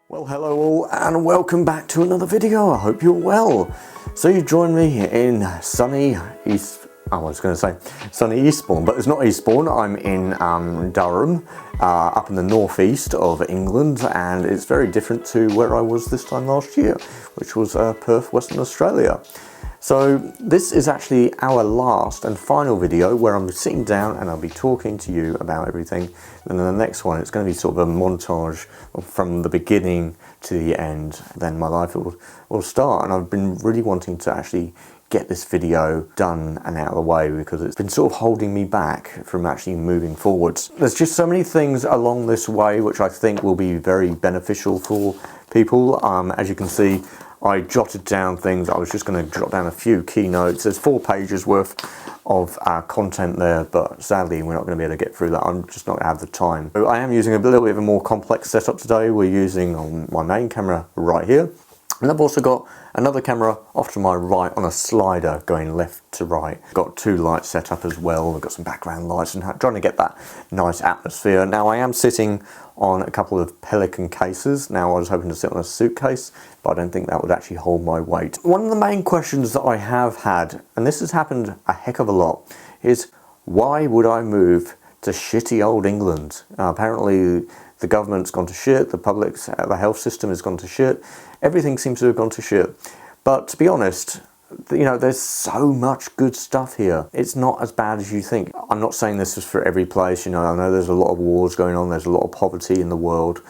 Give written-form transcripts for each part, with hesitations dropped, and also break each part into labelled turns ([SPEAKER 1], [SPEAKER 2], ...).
[SPEAKER 1] Well, hello all and welcome back to another video. I hope you're well. So you joined me in sunny sunny Eastbourne, but it's not Eastbourne. I'm in Durham, up in the northeast of England, and it's very different to where I was this time last year, which was Perth, Western Australia. So this is actually our last and final video where I'm sitting down and I'll be talking to you about everything. And then the next one, it's going to be sort of a montage from the beginning to the end. Then my life will start. And I've been really wanting to actually get this video done and out of the way because it's been sort of holding me back from actually moving forwards. There's just so many things along this way which I think will be very beneficial for people. As you can see, I jotted down things. I was just going to jot down a few key notes. There's 4 pages worth of content there, but sadly we're not going to be able to get through that. I'm just not going to have the time. So I am using a little bit of a more complex setup today. We're using my main camera right here, and I've also got another camera off to my right on a slider going left to right. Got 2 lights set up as well. We've got some background lights and trying to get that nice atmosphere. Now I am sitting on a couple of Pelican cases. Now I was hoping to sit on a suitcase, but I don't think that would actually hold my weight. One of the main questions that I have had, and this has happened a heck of a lot, is why would I move to shitty old England? Apparently the government's gone to shit, the health system has gone to shit, everything seems to have gone to shit. But to be honest, you know, there's so much good stuff here. It's not as bad as you think. I'm not saying this is for every place, you know, I know there's a lot of wars going on, there's a lot of poverty in the world,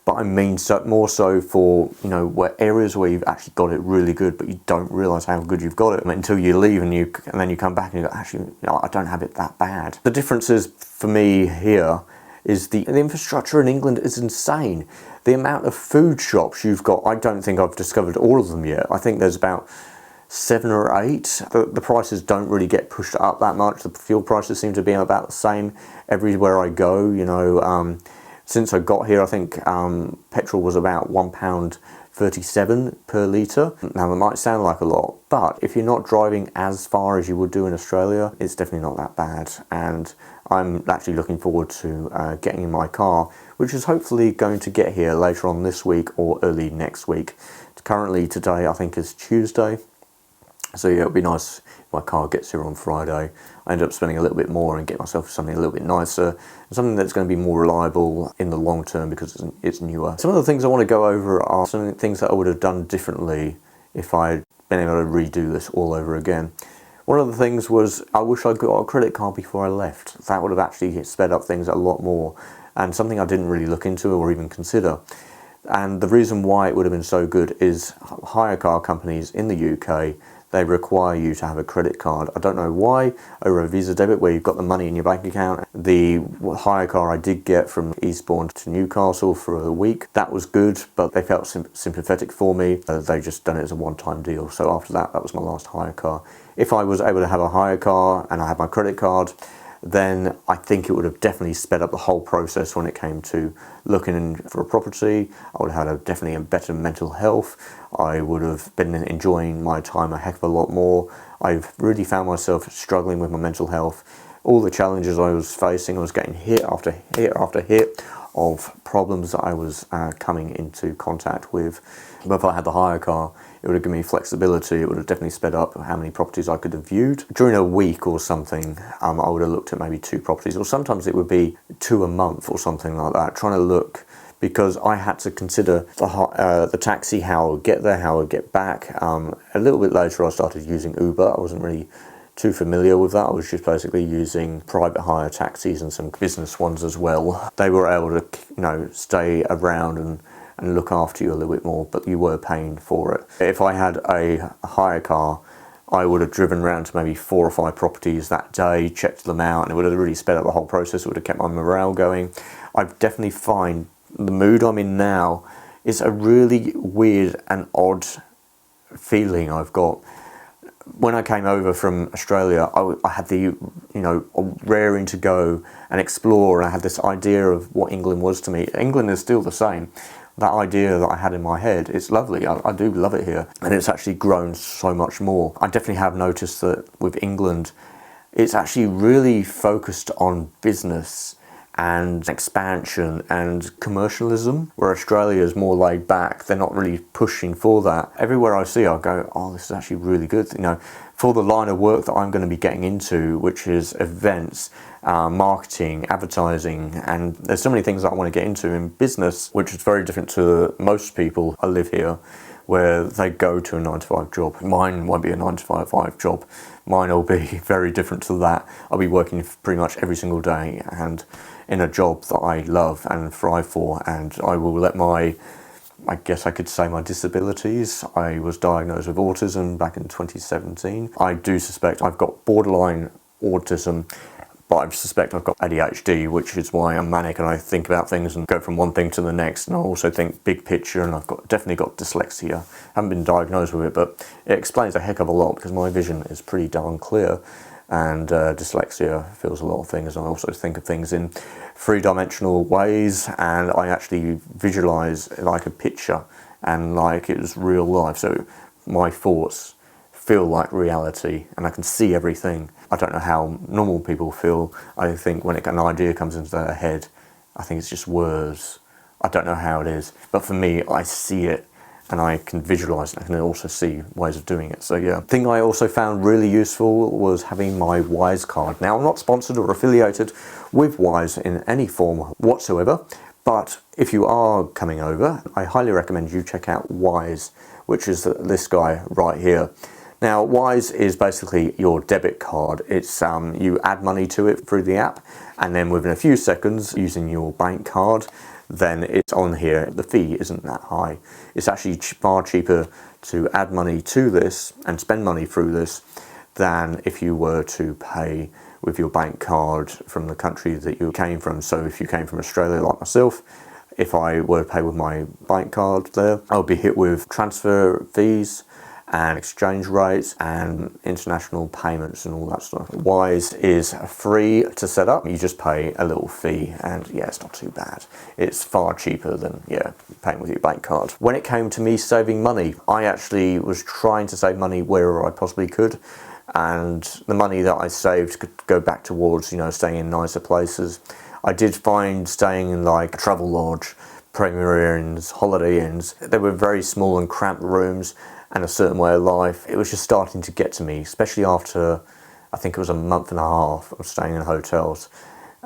[SPEAKER 1] but I mean more so for, you know, areas where you've actually got it really good, but you don't realise how good you've got it until you leave and then you come back and you go, actually, you know, I don't have it that bad. The difference is, for me here, is the infrastructure in England is insane. The amount of food shops you've got, I don't think I've discovered all of them yet. I think there's about 7 or 8. The prices don't really get pushed up that much. The fuel prices seem to be about the same everywhere I go. You know, since I got here, I think petrol was about £1.37 per litre. Now, that might sound like a lot, but if you're not driving as far as you would do in Australia, it's definitely not that bad. And I'm actually looking forward to getting in my car, which is hopefully going to get here later on this week or early next week. Currently today, I think, is Tuesday. So yeah, it'll be nice if my car gets here on Friday. I end up spending a little bit more and get myself something a little bit nicer, something that's going to be more reliable in the long term because it's newer. Some of the things I want to go over are some things that I would have done differently if I'd been able to redo this all over again. One of the things was, I wish I'd got a credit card before I left. That would have actually sped up things a lot more, and something I didn't really look into or even consider. And the reason why it would have been so good is hire car companies in the UK, they require you to have a credit card. I don't know why, over a Visa debit where you've got the money in your bank account. The hire car I did get from Eastbourne to Newcastle for a week, that was good, but they felt sympathetic for me. They just done it as a one-time deal. So after that, that was my last hire car. If I was able to have a hire car and I had my credit card, then I think it would have definitely sped up the whole process when it came to looking for a property. I would have had definitely a better mental health. I would have been enjoying my time a heck of a lot more. I've really found myself struggling with my mental health. All the challenges I was facing, I was getting hit after hit after hit of problems that I was coming into contact with. But if I had the hire car, it would have given me flexibility. It would have definitely sped up how many properties I could have viewed. During a week or something, I would have looked at maybe 2 properties, or sometimes it would be 2 a month or something like that, trying to look, because I had to consider the taxi, how I would get there, how I would get back. A little bit later I started using Uber. I wasn't really too familiar with that. I was just basically using private hire taxis and some business ones as well. They were able to, you know, stay around and look after you a little bit more, but you were paying for it. If I had a hire car, I would have driven around to maybe 4 or 5 properties that day, checked them out, and it would have really sped up the whole process. It would have kept my morale going. I definitely find the mood I'm in now is a really weird and odd feeling I've got. When I came over from Australia, I had the, you know, raring to go and explore, and I had this idea of what England was to me. England is still the same. That idea that I had in my head, it's lovely. I do love it here, and it's actually grown so much more. I definitely have noticed that with England, it's actually really focused on business and expansion and commercialism, where Australia is more laid back. They're not really pushing for that. Everywhere I see, I go, oh, this is actually really good. You know, for the line of work that I'm going to be getting into, which is events, marketing, advertising, and there's so many things that I want to get into in business, which is very different to most people. I live here, where they go to a 9-to-5 job. Mine won't be a 9-to-5 job. Mine will be very different to that. I'll be working pretty much every single day and in a job that I love and thrive for, and I will let my, I guess I could say, my disabilities. I was diagnosed with autism back in 2017. I do suspect I've got borderline autism, but I suspect I've got ADHD, which is why I'm manic and I think about things and go from one thing to the next. And I also think big picture, and I've definitely got dyslexia. I haven't been diagnosed with it, but it explains a heck of a lot because my vision is pretty darn clear. And dyslexia feels a lot of things. I also think of things in three-dimensional ways, and I actually visualize like a picture and like it was real life. So my thoughts feel like reality and I can see everything. I don't know how normal people feel. I think when an idea comes into their head, I think it's just words. I don't know how it is, but for me, I see it and I can visualize it. I can also see ways of doing it. So yeah, the thing I also found really useful was having my Wise card. Now, I'm not sponsored or affiliated with Wise in any form whatsoever, but if you are coming over, I highly recommend you check out Wise, which is this guy right here. Now, Wise is basically your debit card. It's you add money to it through the app, and then within a few seconds, using your bank card, then it's on here. The fee isn't that high. It's actually far cheaper to add money to this and spend money through this than if you were to pay with your bank card from the country that you came from. So if you came from Australia like myself, if I were to pay with my bank card there, I'll be hit with transfer fees and exchange rates and international payments and all that stuff. Wise is free to set up. You just pay a little fee and yeah, it's not too bad. It's far cheaper than, yeah, paying with your bank card. When it came to me saving money, I actually was trying to save money wherever I possibly could. And the money that I saved could go back towards, you know, staying in nicer places. I did find staying in like a travel lodge, Premier Inns, Holiday Inns. They were very small and cramped rooms and a certain way of life. It was just starting to get to me, especially after, I think it was a month and a half of staying in hotels.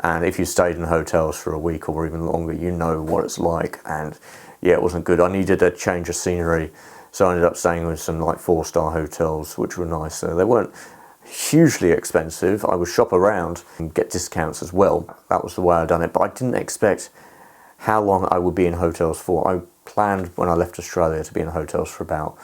[SPEAKER 1] And if you stayed in hotels for a week or even longer, you know what it's like. And yeah, it wasn't good. I needed a change of scenery. So I ended up staying with some like 4-star hotels, which were nice. So they weren't hugely expensive. I would shop around and get discounts as well. That was the way I'd done it. But I didn't expect how long I would be in hotels for. I planned when I left Australia to be in hotels for about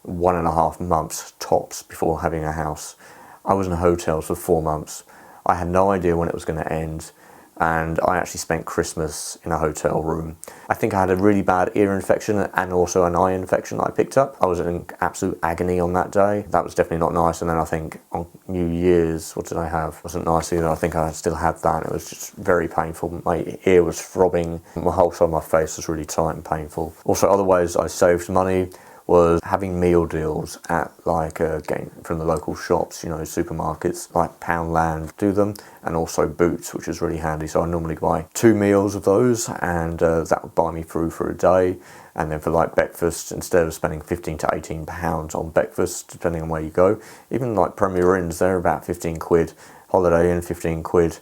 [SPEAKER 1] 1.5 months tops before having a house. I was in hotels for 4 months. I had no idea when it was going to end, and I actually spent Christmas in a hotel room. I think I had a really bad ear infection and also an eye infection that I picked up. I was in absolute agony on that day. That was definitely not nice. And then I think on New Year's, what did I have? It wasn't nice either. I think I still had that. It was just very painful. My ear was throbbing. My whole side of my face was really tight and painful. Also, other ways I saved money was having meal deals at like again from the local shops, you know, supermarkets like Poundland do them, and also Boots, which is really handy. So I normally buy 2 meals of those, and that would buy me through for a day. And then for like breakfast, instead of spending £15 to £18 on breakfast, depending on where you go, even like Premier Inns, they're about 15 quid. Holiday Inn, 15 quid.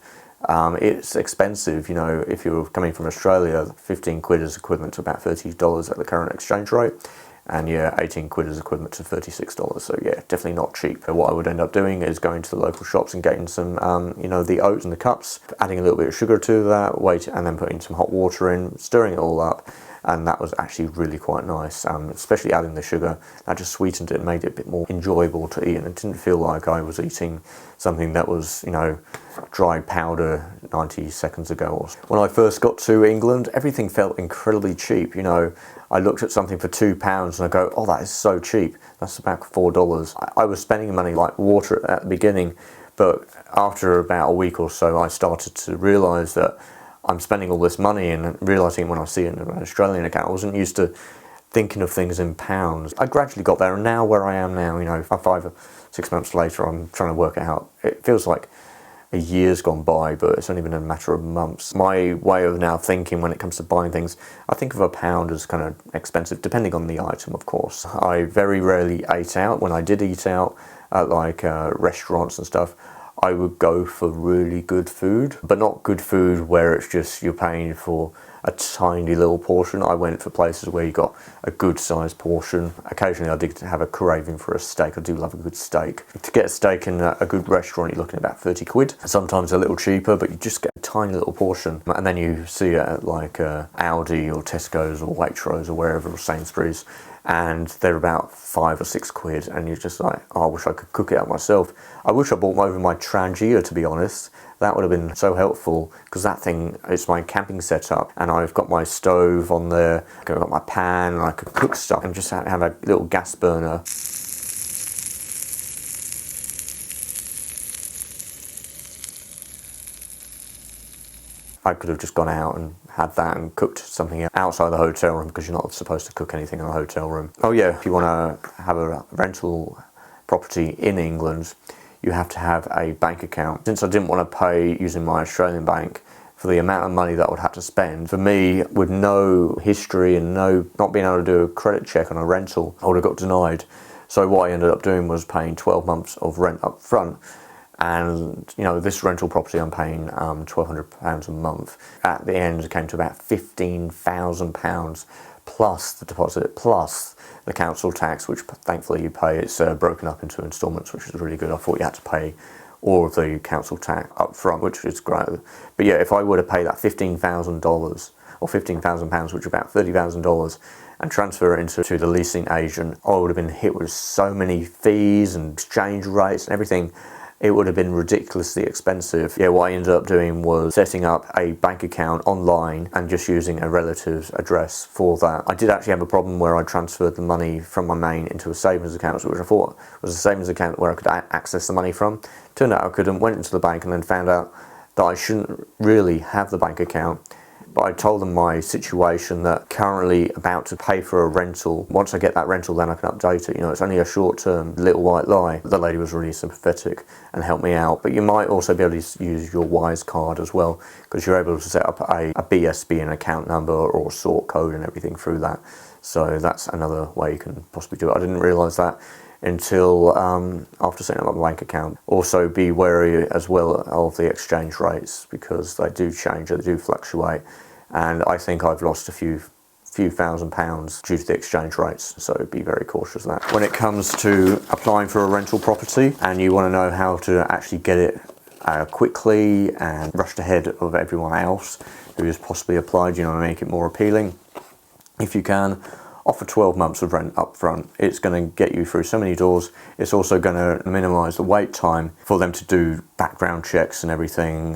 [SPEAKER 1] It's expensive, you know, if you're coming from Australia, 15 quid is equivalent to about $30 at the current exchange rate. And yeah, 18 quid is equivalent to $36. So yeah, definitely not cheap. But what I would end up doing is going to the local shops and getting some, you know, the oats in the cups, adding a little bit of sugar to that, and then putting some hot water in, stirring it all up. And that was actually really quite nice, especially adding the sugar. That just sweetened it and made it a bit more enjoyable to eat. And it didn't feel like I was eating something that was, you know, dried powder 90 seconds ago. When I first got to England, everything felt incredibly cheap. You know, I looked at something for £2 and I go, oh, that is so cheap. That's about $4. I was spending money like water at the beginning, but after about a week or so, I started to realise that I'm spending all this money, and realising when I see it in an Australian account, I wasn't used to thinking of things in pounds. I gradually got there, and now where I am now, you know, 5 or 6 months later, I'm trying to work it out. It feels like a year's gone by, but it's only been a matter of months. My way of now thinking when it comes to buying things, I think of £1 as kind of expensive, depending on the item, of course. I very rarely ate out. When I did eat out at like restaurants and stuff, I would go for really good food, but not good food where it's just you're paying for a tiny little portion. I went for places where you got a good sized portion. Occasionally I did have a craving for a steak. I do love a good steak. To get a steak in a good restaurant, you're looking at about 30 quid. Sometimes a little cheaper, but you just get a tiny little portion. And then you see it at like Aldi or Tesco's or Waitrose or wherever, or Sainsbury's, and they're about 5 or 6 quid, and you're just like, oh, I wish I could cook it out myself. I wish I bought over my Trangia, to be honest. That would have been so helpful, because that thing, it's my camping setup, and I've got my stove on there, I've got my pan, and I could cook stuff and just have a little gas burner. I could have just gone out and had that and cooked something outside the hotel room, because you're not supposed to cook anything in the hotel room. Oh yeah, if you want to have a rental property in England, you have to have a bank account. Since I didn't want to pay using my Australian bank for the amount of money that I would have to spend, for me, with no history and not being able to do a credit check on a rental, I would have got denied. So what I ended up doing was paying 12 months of rent up front. And you know, this rental property I'm paying £1,200 a month. At the end it came to about £15,000 plus the deposit, plus the council tax, which thankfully you pay. It's broken up into instalments, which is really good. I thought you had to pay all of the council tax up front, which is great. But yeah, if I were to pay that $15,000 or £15,000, which is about $30,000, and transfer it into the leasing agent, I would have been hit with so many fees and exchange rates and everything. It would have been ridiculously expensive. Yeah, what I ended up doing was setting up a bank account online and just using a relative's address for that. I did actually have a problem where I transferred the money from my main into a savings account, which I thought was a savings account where I could access the money from. Turned out I couldn't. Went into the bank and then found out that I shouldn't really have the bank account. But I told them my situation, that currently about to pay for a rental. Once I get that rental, then I can update it. You know, it's only a short-term little white lie. The lady was really sympathetic and helped me out. But you might also be able to use your Wise card as well, because you're able to set up a BSB, an account number or sort code and everything through that. So that's another way you can possibly do it. I didn't realise that until after setting up my bank account. Also be wary as well of the exchange rates, because they do change, they do fluctuate, and I think I've lost a few £1,000 due to the exchange rates, so be very cautious of that. When it comes to applying for a rental property and you want to know how to actually get it quickly and rushed ahead of everyone else who has possibly applied, you know, make it more appealing, if you can, offer 12 months of rent up front. It's going to get you through so many doors. It's also going to minimise the wait time for them to do background checks and everything.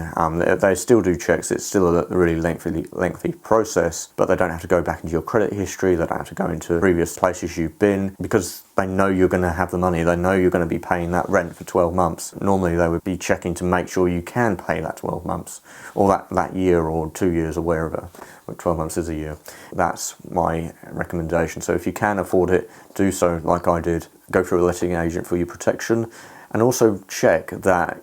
[SPEAKER 1] They still do checks. It's still a really lengthy process, but they don't have to go back into your credit history. They don't have to go into previous places you've been, because they know you're going to have the money. They know you're going to be paying that rent for 12 months. Normally they would be checking to make sure you can pay that 12 months or that year or 2 years or wherever. 12 months is a year. That's my recommendation. So if you can afford it, do so like I did. Go through a letting agent for your protection, and also check that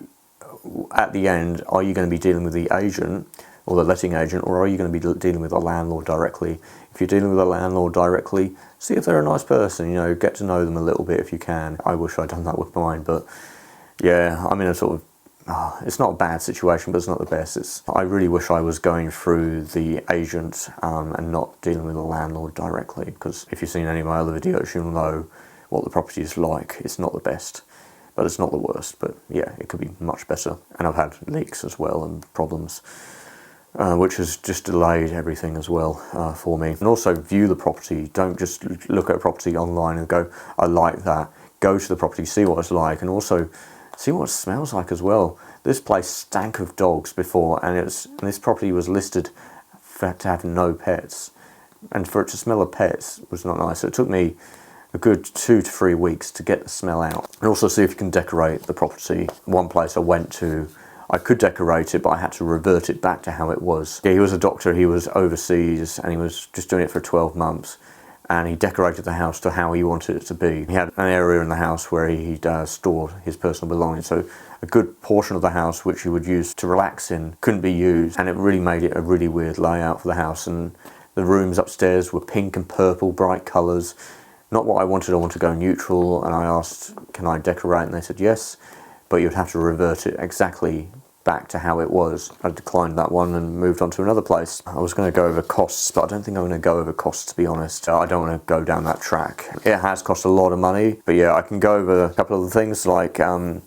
[SPEAKER 1] at the end, are you going to be dealing with the agent or the letting agent, or are you going to be dealing with the landlord directly? If you're dealing with a landlord directly, see if they're a nice person, you know, get to know them a little bit if you can. I wish I'd done that with mine, but yeah, I'm in a sort of it's not a bad situation, but it's not the best. I really wish I was going through the agent and not dealing with the landlord directly, because if you've seen any of my other videos, you'll know what the property is like. It's not the best, but it's not the worst. But yeah, it could be much better. And I've had leaks as well and problems, which has just delayed everything as well for me. And also view the property. Don't just look at a property online and go, I like that. Go to the property, see what it's like, and also see what it smells like as well. This place stank of dogs before, and this property was listed to have no pets, and for it to smell of pets was not nice. So it took me a good 2 to 3 weeks to get the smell out. And also see if you can decorate the property. One place I went to, I could decorate it, but I had to revert it back to how it was. Yeah, he was a doctor, he was overseas, and he was just doing it for 12 months. and he decorated the house to how he wanted it to be. He had an area in the house where he'd stored his personal belongings, so a good portion of the house which he would use to relax in couldn't be used, and it really made it a really weird layout for the house. And the rooms upstairs were pink and purple, bright colours. Not what I wanted. I wanted to go neutral, and I asked, can I decorate? And they said yes, but you'd have to revert it exactly back to how it was. I declined that one and moved on to another place. I was going to go over costs, but I don't think I'm going to go over costs, to be honest. I don't want to go down that track. It has cost a lot of money, but yeah, I can go over a couple of the things, like the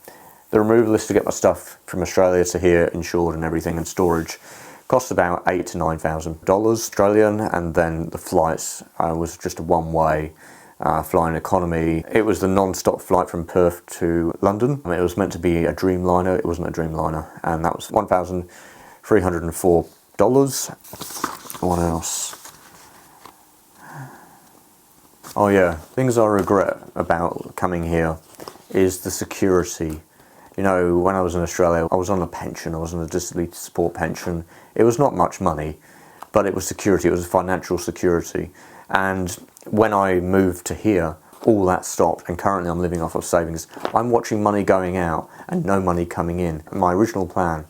[SPEAKER 1] removalist to get my stuff from Australia to here insured and everything, and storage cost about $8,000 to $9,000 Australian, and then the flights was just a one-way flying economy. It was the non-stop flight from Perth to London. It was meant to be a Dreamliner. It wasn't a Dreamliner, and that was $1,304. What else? Oh yeah, things I regret about coming here is the security. You know, when I was in Australia, I was on a pension. I was on a disability support pension. It was not much money, but it was security. It was financial security. And when I moved to here, all that stopped, and currently I'm living off of savings. I'm watching money going out and no money coming in. My original plan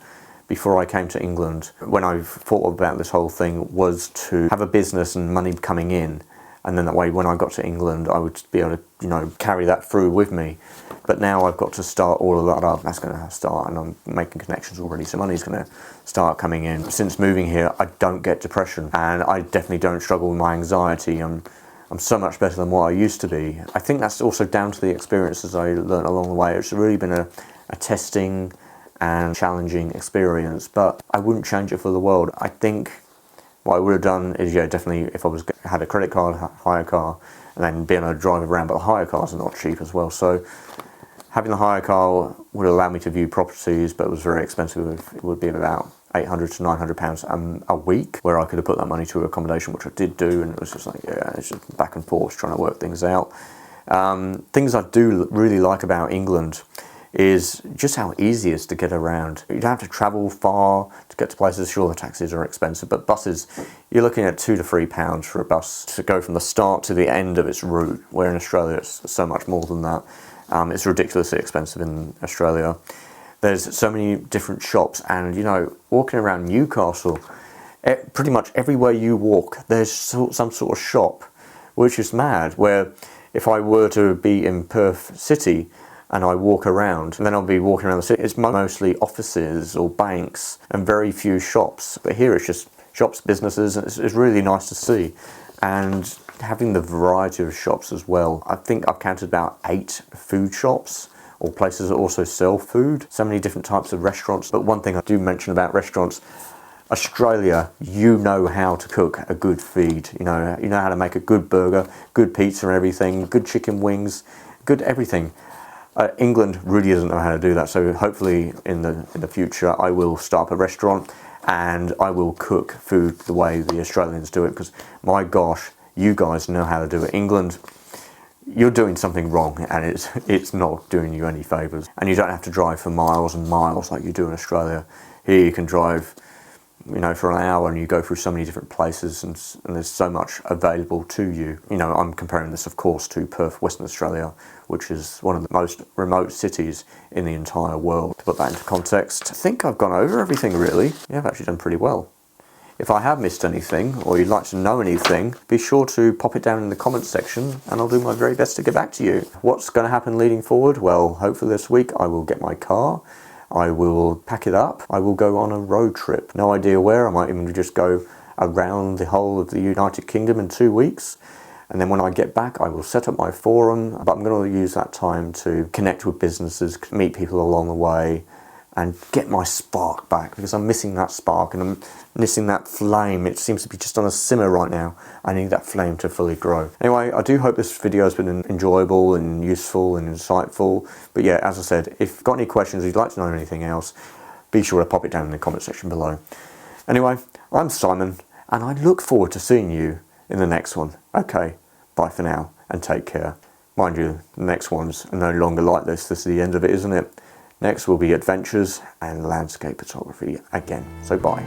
[SPEAKER 1] before I came to England, when I thought about this whole thing, was to have a business and money coming in, and then that way when I got to England I would be able to, you know, carry that through with me. But now I've got to start all of that up. That's going to start, and I'm making connections already, so money's going to start coming in. Since moving here, I don't get depression, and I definitely don't struggle with my anxiety. I'm so much better than what I used to be. I think that's also down to the experiences I learned along the way. It's really been a testing and challenging experience, but I wouldn't change it for the world. I think what I would have done is, yeah, definitely if I had a credit card, hire car, and then being able to drive around, but the hire cars are not cheap as well. So having the hire car would allow me to view properties, but it was very expensive. It would be about £800 to £900 a week, where I could have put that money to accommodation, which I did do, and it was just like, yeah, it's just back and forth trying to work things out. Things I do really like about England is just how easy it is to get around. You don't have to travel far to get to places. Sure, the taxis are expensive, but buses, you're looking at £2 to £3 for a bus to go from the start to the end of its route, where in Australia it's so much more than that. It's ridiculously expensive in Australia. There's so many different shops, and you know, walking around Newcastle, pretty much everywhere you walk there's some sort of shop, which is mad. Where if I were to be in Perth City and I walk around, and then I'll be walking around the city, it's mostly offices or banks and very few shops. But here it's just shops, businesses, and it's really nice to see. And having the variety of shops as well. I think I've counted about 8 food shops, or places that also sell food. So many different types of restaurants. But one thing I do mention about restaurants, Australia, you know how to cook a good feed. You know how to make a good burger, good pizza and everything, good chicken wings, good everything. England really doesn't know how to do that. So hopefully in the future I will start up a restaurant and I will cook food the way the Australians do it, because my gosh, you guys know how to do it. England, you're doing something wrong, and it's not doing you any favours. And you don't have to drive for miles and miles like you do in Australia. Here you can drive, you know, for an hour, and you go through so many different places, and there's so much available to you. You know, I'm comparing this, of course, to Perth, Western Australia, which is one of the most remote cities in the entire world. To put that into context, I think I've gone over everything really. Yeah, I've actually done pretty well. If I have missed anything, or you'd like to know anything, be sure to pop it down in the comments section, and I'll do my very best to get back to you. What's going to happen leading forward? Well, hopefully this week I will get my car, I will pack it up, I will go on a road trip. No idea where. I might even just go around the whole of the United Kingdom in 2 weeks. And then when I get back, I will set up my forum, but I'm going to use that time to connect with businesses, meet people along the way, and get my spark back, because I'm missing that spark and I'm missing that flame. It seems to be just on a simmer right now. I need that flame to fully grow. Anyway, I do hope this video has been enjoyable and useful and insightful. But yeah, as I said, if you've got any questions or you'd like to know anything else, be sure to pop it down in the comment section below. Anyway, I'm Simon, and I look forward to seeing you in the next one. Okay, bye for now, and take care. Mind you, the next ones are no longer like this. This is the end of it, isn't it? Next will be adventures and landscape photography again. So bye.